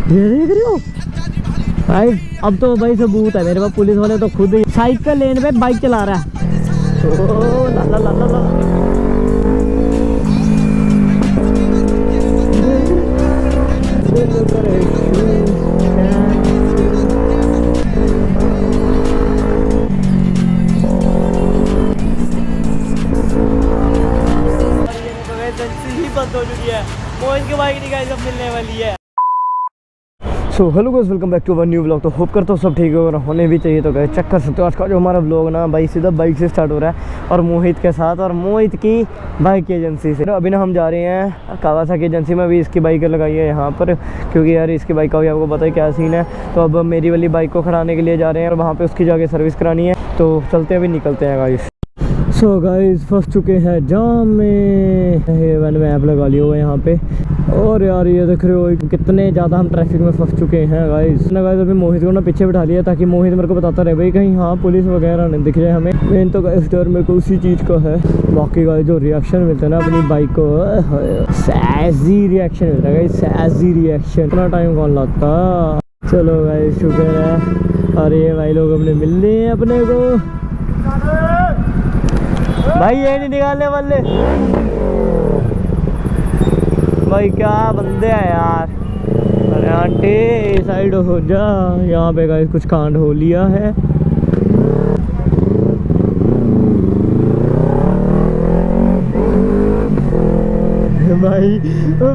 ये देख रहे हो भाई, अब तो भाई सबूत है मेरे पास। पुलिस वाले तो खुद ही साइकिल लेन पे बाइक चला रहा है। ओ ला ला ला ला ला। बंद हो चुकी है, मोहित की बाइक नहीं गाइस अब मिलने वाली है। So hello guys, welcome back to one new vlog. तो होप करता हूँ सब ठीक होगा, होने भी चाहिए। तो गाइस चेक कर सकते हो आज का जो हमारा व्लॉग ना भाई सीधा बाइक से स्टार्ट हो रहा है और मोहित के साथ, और मोहित की बाइक की एजेंसी से। तो अभी ना हम जा रहे हैं कावासाकी एजेंसी में। अभी इसकी बाइक लगाई है यहाँ पर, क्योंकि यार इसकी बाइक का भी आपको पता है क्या सीन है। तो अब मेरी वाली बाइक को खड़ाने के लिए जा रहे हैं और वहाँ पर उसकी जाके सर्विस करानी है। तो चलते हैं, अभी निकलते हैं गाइस। सो गाइस फंस चुके हैं जाम में। मैंने मैप लगा लिया हुआ है यहाँ पे, और यार ये देख रहे हो कितने ज़्यादा हम ट्रैफिक में फंस चुके हैं गाइस। गाइस अभी मोहित को ना पीछे बिठा लिया ताकि मोहित मेरे को बताता रहे भाई कहीं हाँ पुलिस वगैरह नहीं दिख जाए हमें। मेन तो गाइस डर मेरे को उसी चीज़ का है। बाकी गाइस जो रिएक्शन मिलता है ना अपनी बाइक को, सैजी रिएक्शन मिलता है गाइस, सैजी रिएक्शन। इतना टाइम कौन लगता। चलो गाइस शुक्र है। और ये भाई लोग अपने मिल रहे हैं अपने को। भाई ये नहीं निकालने वाले भाई, क्या बंदे हैं यार। अरे आंटी साइड हो जा, यहाँ पे गाइस कुछ कांड हो लिया है।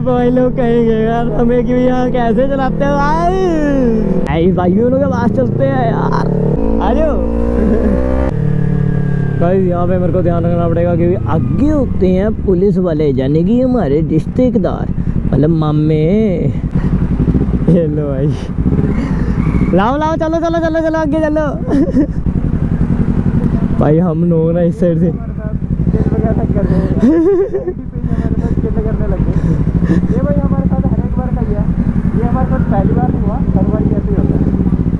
भाई लोग कहेंगे यार हमें कि यहाँ कैसे चलाते हो भाई। भाइयों लोग आवाज चलते हैं यार। आ जाओ गाइस, यहाँ पे मेरे को ध्यान रखना पड़ेगा क्योंकि आगे होते हैं पुलिस वाले, यानी कि हमारे रिश्तेदार, मतलब मामे। हेलो भाई, लाओ लाओ, चलो चलो चलो चलो आगे चलो। भाई हम लोग ना इस साइड से करने लगे। ये भाई हमारे साथ हर एक बार का गया, ये हमारे साथ पहली बार नहीं हुआ, हर बार ऐसे ही होता है।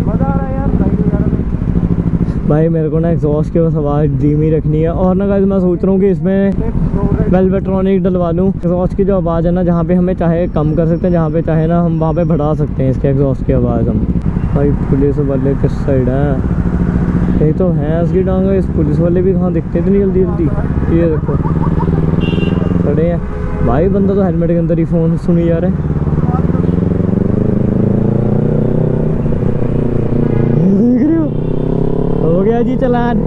मज़ा आ रहा है यार राइड वगैरह में। भाई मेरे को ना एग्जॉस्ट की बस आवाज़ धीमी रखनी है। और ना गाइस मैं सोच रहा हूँ कि इसमें वेलवेट्रॉनिक डलवा लूँ। एग्जॉस्ट की जो आवाज़ है ना, जहाँ पे हमें चाहे कम कर सकते हैं, जहाँ पे चाहे ना हम वहाँ पे बढ़ा सकते हैं इसके एग्जॉस्ट की आवाज़ हम। भाई पुलिस वाले किस साइड हैं? कहीं तो हैं इसकी डांग। इस पुलिस वाले भी कहाँ दिखते इतनी जल्दी जल्दी। ये देखो खड़े हैं भाई, बंदा तो हेलमेट के अंदर ही फ़ोन सुनी जा रहा है। देख रहे हो गया जी चलान।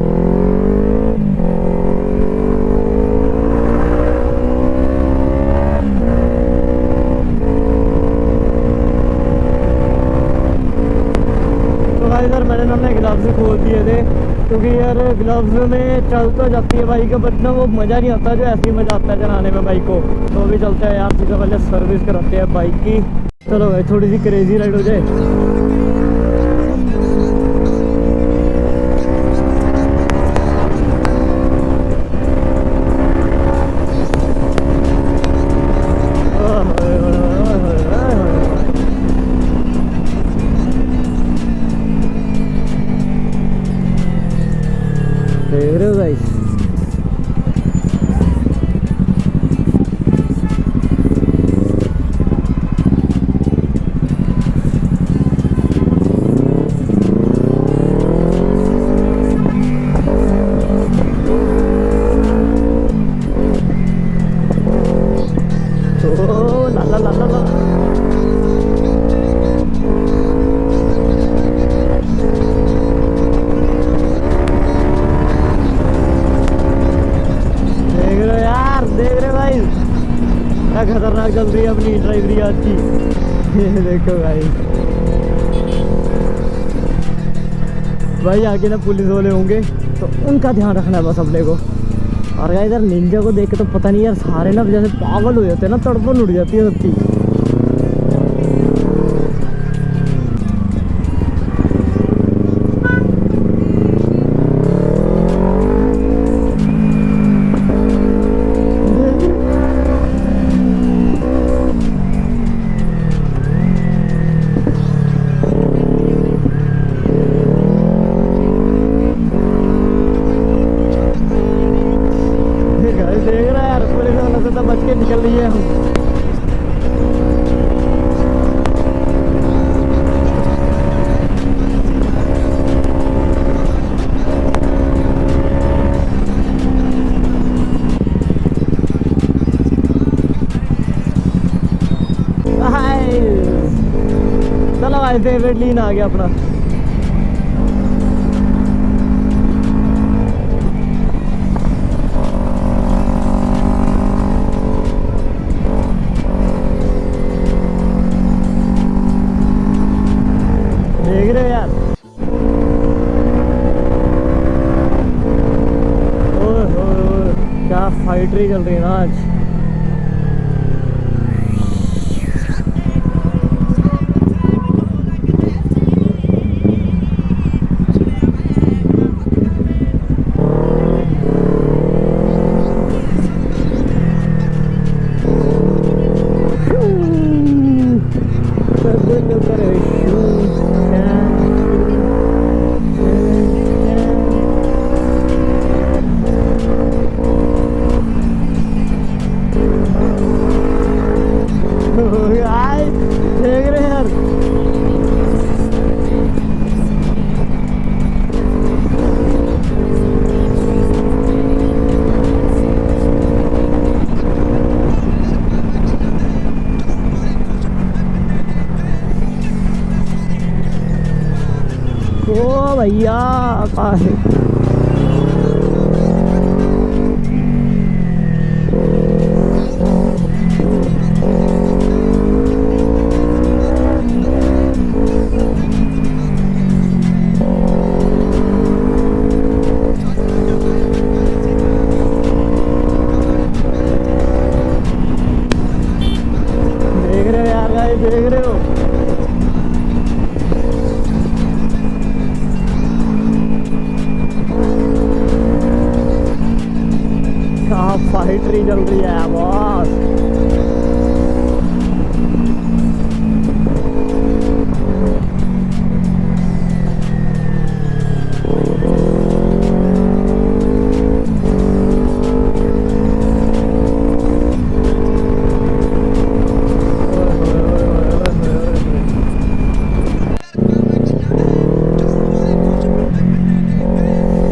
तो भाई सर मैंने ना अपने ग्लव्स खोल दिए थे, क्योंकि यार ग्लव्स में चल तो जाती है बाइक, बट ना वो मज़ा नहीं आता जो ऐसे ही मज़ा आता है चलाने में बाइक को। तो अभी चलते हैं यार, सीधा पहले सर्विस कराते हैं बाइक की। चलो भाई थोड़ी सी क्रेजी राइड हो जाए। देख रहे हो गाइस, ओ ला ला ला ला ला। क्या खतरनाक चल रही है अपनी ड्राइवरी आज की। देखो भाई आगे ना पुलिस वाले होंगे तो उनका ध्यान रखना है बस अपने को। और यार इधर निंजा को देख के तो पता नहीं यार सारे ना जैसे पागल हो जाते हैं ना, तड़पन उड़ जाती है सबकी। देख रहा है यार पुलिस वालों से तो बच के निकल रही है हम। भाई फेवरेट लीन आ गया अपना। देख रहे हो यार, ओह क्या फाइटरी चल रही है ना आज। देख रहे यार, ओ भैया देख रहे हो यार, गाइस देख रहे हो। क्या फाइटरी चल रही है बॉस।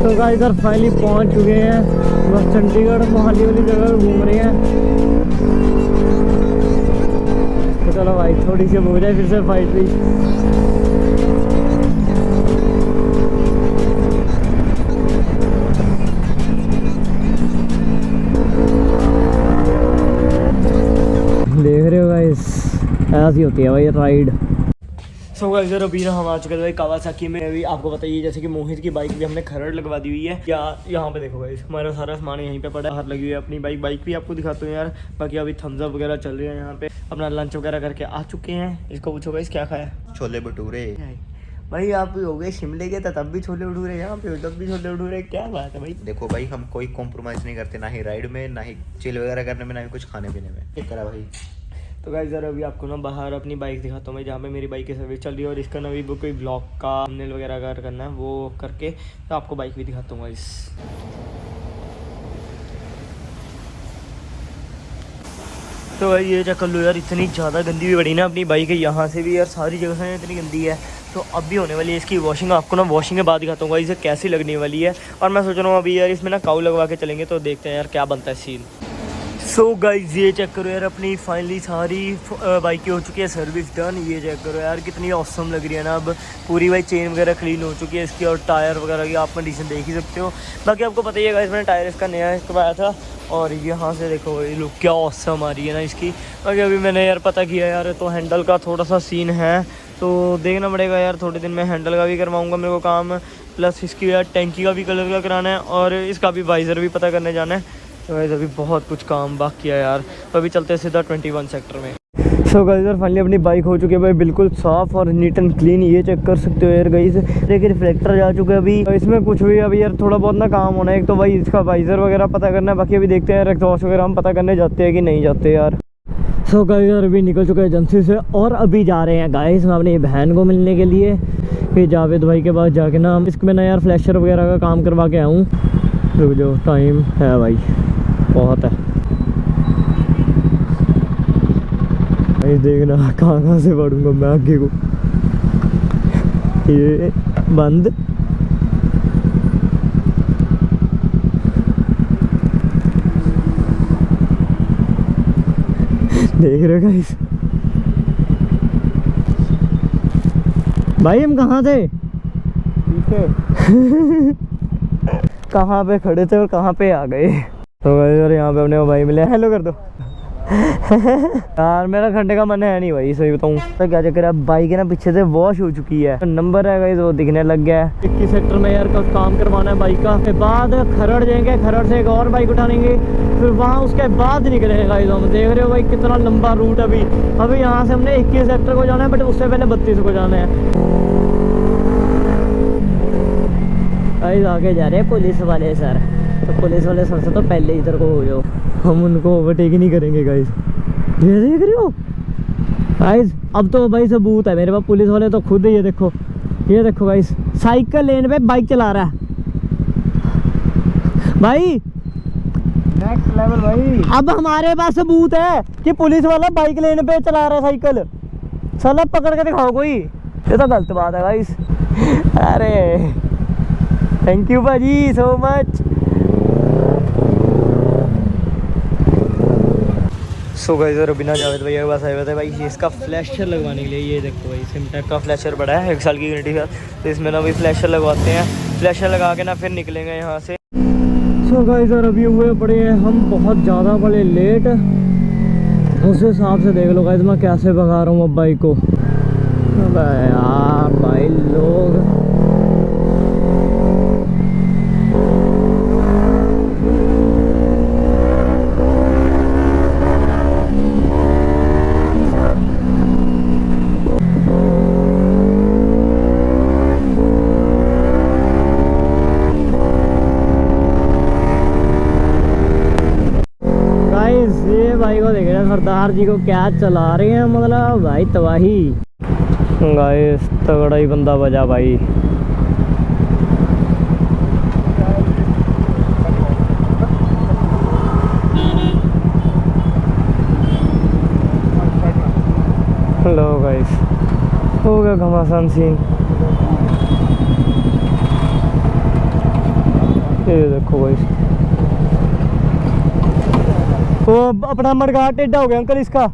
तो गाइस इधर फाइनली पहुंच चुके हैं, बस चंडीगढ़ मोहाली वाली जगह घूम रहे हैं। तो चलो भाई थोड़ी सी हो जाए फिर से फाइट भी। देख रहे हो गाइस, ऐसी होती है भाई राइड। सो गाइस यार अभी ना हम आ चुके थे भाई कावासाकी में। अभी आपको बताइए जैसे कि मोहित की बाइक भी हमने खरड़ लगवा दी हुई है। या यहाँ पे देखो गाइस हमारा सारा सामान यहीं पे पड़ा है, हाथ लगी हुई है अपनी बाइक भी आपको दिखाते हैं यार। बाकी अभी थम्स अप वगैरह चल रही है यहाँ पे, अपना लंच वगैरह करके आ चुके हैं। इसको पूछो गाइस क्या खाया? छोले भटूरे। भाई आप हो गए शिमले के तब भी छोले भटूरे, यहाँ पे तब भी छोले भटूरे, क्या बात है भाई। देखो भाई हम कोई कॉम्प्रोमाइज़ नहीं करते, ना ही राइड में, ना ही चिल वगैरह करने में, ना ही कुछ खाने पीने में। एक करा भाई। तो गाइस ज़रा अभी आपको ना बाहर अपनी बाइक दिखाता हूँ मैं, जहाँ पे मेरी बाइक की सर्विस चल रही है। और इसका ना अभी वो कोई ब्लॉग का थंबनेल वगैरह अगर करना है वो करके तो आपको बाइक भी दिखाता हूँ गाइस। तो भाई ये चेक कर लो यार, इतनी ज़्यादा गंदी भी पड़ी ना अपनी बाइक है, यहाँ से भी यार सारी जगह से इतनी गंदी है। तो अब भी होने वाली है इसकी वॉशिंग। आपको ना वॉशिंग के बाद दिखाता हूँ इसे कैसी लगने वाली है। और मैं सोच रहा हूँ अभी यार इसमें ना काऊ लगवा के चलेंगे, तो देखते हैं यार क्या बनता है सीन। सो गाइस ये चेक करो यार, अपनी फाइनली सारी बाइकें हो चुकी है सर्विस डन। ये चेक करो यार कितनी ऑसम लग रही है ना अब। पूरी भाई चेन वगैरह क्लीन हो चुकी है इसकी, और टायर वगैरह की आप कंडीशन देख ही सकते हो। बाकी आपको पता ही है गाइस, मैंने टायर इसका नया करवाया था। और यहाँ से देखो ये लुक क्या ऑसम आ रही है ना इसकी। बाकी अभी मैंने यार पता किया यार, तो हैंडल का थोड़ा सा सीन है, तो देखना पड़ेगा यार। थोड़े दिन में हैंडल का भी करवाऊँगा मेरे को काम, प्लस इसकी यार टैंकी का भी कलर का कराना है, और इसका भी वाइज़र भी पता करने जाना है। तो गाइस अभी बहुत कुछ काम बाकी है यार। तो अभी चलते हैं सीधा 21 सेक्टर में। सो गाइस यार फाइनली अपनी बाइक हो चुकी है भाई बिल्कुल साफ़ और नीट एंड क्लीन। ये चेक कर सकते हो यार गाइस, देखिए रिफ्लेक्टर जा चुका है अभी। तो इसमें कुछ भी अभी यार थोड़ा बहुत ना काम होना है। एक तो भाई इसका वाइज़र वगैरह पता करना है, बाकी अभी देखते हैं यार एग्जॉस्ट वगैरह हम पता करने जाते हैं कि नहीं जाते यार। सो गाइस यार अभी निकल चुका है एजेंसी से, और अभी जा रहे हैं गाइस हम अपनी बहन को मिलने के लिए। फिर जावेद भाई के पास जाके ना इसमें ना यार फ्लैशर वगैरह का काम करवा के आऊँ। रुक जाओ, टाइम है भाई बहुत है भाई। देखना कहाँ से बढ़ूंगा मैं आगे को। ये बंद, देख रहे हो गाइस। भाई हम कहाँ थे? कहाँ पे खड़े थे और कहाँ पे आ गए। तो यार यहाँ पे अपने वो भाई मिले, हेलो कर दो। यार मेरा घंटे का मन है नहीं भाई, सही बताऊँ तो क्या चक्कर है, बाइक है ना पीछे से वॉश हो चुकी है, नंबर है गाइस वो दिखने लग गया है। 21 सेक्टर में यार कुछ काम करवाना है बाइक का, फिर बाद खरड़ जाएंगे, खरड़ से एक और बाइक उठाएंगे, फिर वहाँ उसके बाद निकलेंगे गाइस। हम देख रहे हो भाई कितना लंबा रूट अभी यहाँ से हमने 21 सेक्टर को जाना है, बट उससे पहले 32 को जाना है। गाइस आगे जा रहे हैं पुलिस वाले सर, तो पुलिस वाले सर से तो पहले इधर को हो जाओ, हम उनको ओवरटेक ही नहीं करेंगे गाइस। ये देख रहे हो गाइस, अब तो भाई सबूत है मेरे पास, पुलिस वाले तो खुद ही ये देखो गाइस, साइकिल लेन पे बाइक चला रहा है भाई, नेक्स्ट लेवल भाई। अब हमारे पास सबूत है कि पुलिस वाला बाइक लेन पे चला रहा है साइकिल, साला पकड़ के दिखाओ कोई, ये तो गलत बात है गाइस। अरे थैंक यू भाजी सो मच। सो गाइस और बिना जावेद भैया के पास आए हुए थे भाई, ये इसका फ्लैशर लगवाने के लिए। ये देखो भाई सिमटेक का फ्लैशर बड़ा है, 1 साल की गारंटी है, तो इसमें ना भी फ्लैशर लगवाते हैं, फ्लैशर लगा के ना फिर निकलेंगे यहाँ से। सो गाइस और अभी हुए पड़े हैं हम बहुत ज़्यादा बड़े लेट, उस हिसाब से देख लो गाइस मैं कैसे भगा रहा हूँ अब बाइक को। यार भाई लोग भाई को देख रहे हैं सरदार जी को क्या चला रहे हैं, मतलब भाई तबाही। गाइस तगड़ा ही बंदा बजा भाई। हेलो गाइस हो गया घमासान सीन, ये देखो गाइस वो अपना मडगाट टेढ़ा हो गया अंकल, इसका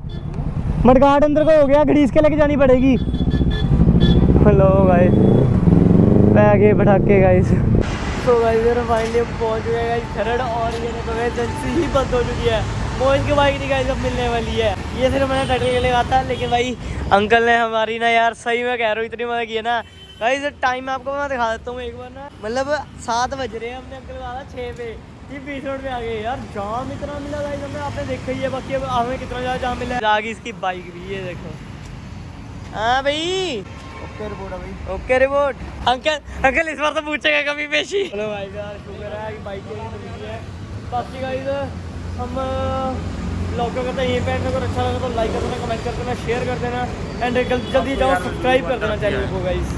मडगाट अंदर को हो गया, घड़ीस के लेके जानी पड़ेगी। हेलो गाइस पैके पटाके गाइस। तो गाइस यार फाइनली पहुंच गए गाइस खरड़, और ये देखो एजेंसी ही बंद हो चुकी है, मोहित की बाइक नहीं गाइस अब मिलने वाली है। ये सिर्फ मैंने ट्रैक्टर के लिए कहा था, लेकिन भाई अंकल ने हमारी ना यार सही में कह रहा हूँ इतनी मदद की है ना गाइस। टाइम आपको मैं दिखा देता हूँ एक बार ना, मतलब 7 बज रहे हैं, हमने अंकल कहा था 6 पे, ये 20 मिनट में आ गए यार। जाम इतना मिला गाइस हमें, आपने देखा ही है, बाकी अब हमें कितना ज़्यादा जाम मिला है। आगे इसकी बाइक भी ये देखो। हाँ भाई ओके रिपोर्ट है भाई, ओके रिपोर्ट। अंकल इस बार तो पूछेगा कभी पेशी। चलो भाई यार शुक्र है कि बाइक मिली है। बाकी गाइस हम ब्लॉग को करते हैं यहीं पे, अगर अच्छा लगा तो लाइक कर देना, कमेंट कर देना, शेयर कर देना, एंड जल्दी जाओ सब्सक्राइब कर देना चैनल को गाइस।